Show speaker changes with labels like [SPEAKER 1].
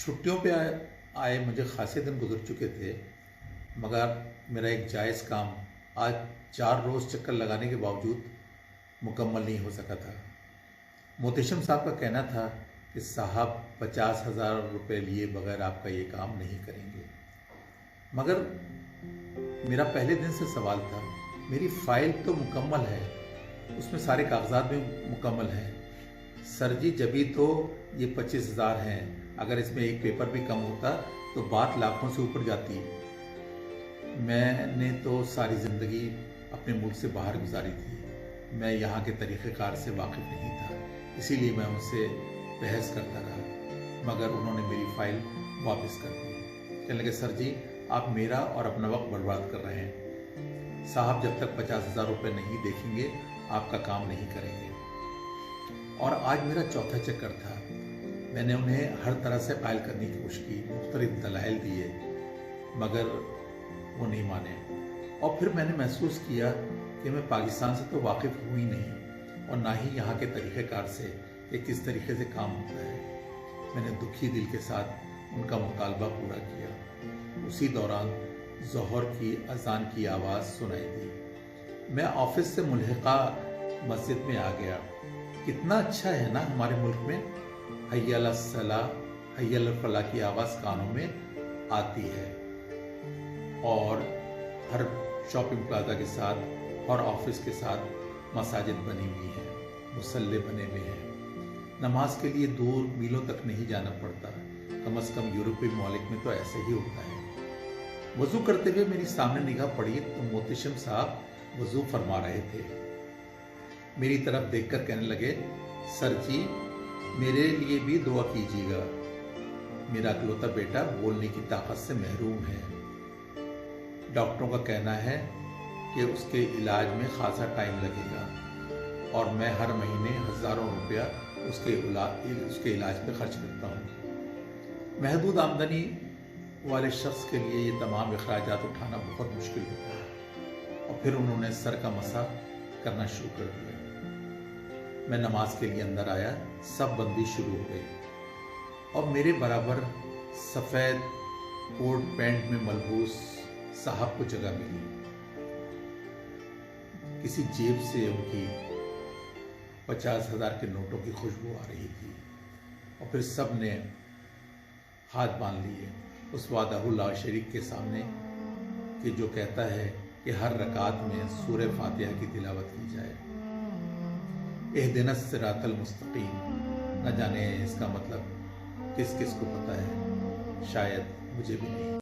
[SPEAKER 1] छुट्टियों पे आए मुझे खासे दिन गुजर चुके थे, मगर मेरा एक जायज़ काम आज 4 रोज़ चक्कर लगाने के बावजूद मुकम्मल नहीं हो सका था। मोहतशम साहब का कहना था कि साहब 50,000 रुपये लिए बगैर आपका ये काम नहीं करेंगे। मगर मेरा पहले दिन से सवाल था, मेरी फ़ाइल तो मुकम्मल है, उसमें सारे कागजात भी मुकम्मल हैं। सर जी जभी तो ये 25,000 हैं, अगर इसमें एक पेपर भी कम होता तो बात लाखों से ऊपर जाती। मैंने तो सारी ज़िंदगी अपने मुल्क से बाहर गुजारी थी, मैं यहाँ के तरीक़ेकार से वाकिफ़ नहीं था, इसीलिए मैं उनसे बहस करता रहा, मगर उन्होंने मेरी फ़ाइल वापस कर दी। कहने लगे, सर जी आप मेरा और अपना वक्त बर्बाद कर रहे हैं, साहब जब तक 50,000 रुपये नहीं देखेंगे आपका काम नहीं करेंगे। और आज मेरा चौथा चक्कर था। मैंने उन्हें हर तरह से कायल करने की कोशिश की, मुख्तलिफ दलाइल दिए, मगर वो नहीं माने। और फिर मैंने महसूस किया कि मैं पाकिस्तान से तो वाकिफ़ हूँ ही नहीं, और ना ही यहाँ के तरीक़ेकार से कि किस तरीके से काम होता है। मैंने दुखी दिल के साथ उनका मुतालबा पूरा किया। उसी दौरान ज़ोहर की अज़ान की आवाज़ सुनाई दी। मैं ऑफिस से मुल्हिका मस्जिद में आ गया। कितना अच्छा है ना हमारे मुल्क में, हय्या अला सलाह हय्या अल फलाह की आवाज़ कानों में आती है, और हर शॉपिंग प्लाजा के साथ और ऑफिस के साथ मसाजिद बनी हुई हैं, मुसल्ले बने हुए हैं। नमाज के लिए दूर मीलों तक नहीं जाना पड़ता, कम से कम यूरोपीय ममालिक में तो ऐसे ही होता है। वज़ू करते हुए मेरी सामने निगाह पड़ी तो मोहतशम साहब वज़ू फरमा रहे थे। मेरी तरफ देखकर कहने लगे, सर जी मेरे लिए भी दुआ कीजिएगा, मेरा इकलौता बेटा बोलने की ताकत से महरूम है। डॉक्टरों का कहना है कि उसके इलाज में खासा टाइम लगेगा, और मैं हर महीने हज़ारों रुपया उसके इलाज पे खर्च करता हूँ। महदूद आमदनी वाले शख्स के लिए ये तमाम अखराजात उठाना बहुत मुश्किल होता है। और फिर उन्होंने सर का मसा करना शुरू कर दिया। मैं नमाज के लिए अंदर आया, सब बंदी शुरू हो गई, और मेरे बराबर सफ़ेद कोट पैंट में मलबूस साहब को जगह मिली। किसी जेब से उनकी 50,000 के नोटों की खुशबू आ रही थी, और फिर सब ने हाथ बांध लिए उस वादहुल्लाह शरीक के सामने कि जो कहता है कि हर रकात में सूरह फातिहा की तिलावत की जाए। इहदिनस सिरातल मुस्तकीम, न जाने इसका मतलब किस किस को पता है, शायद मुझे भी नहीं।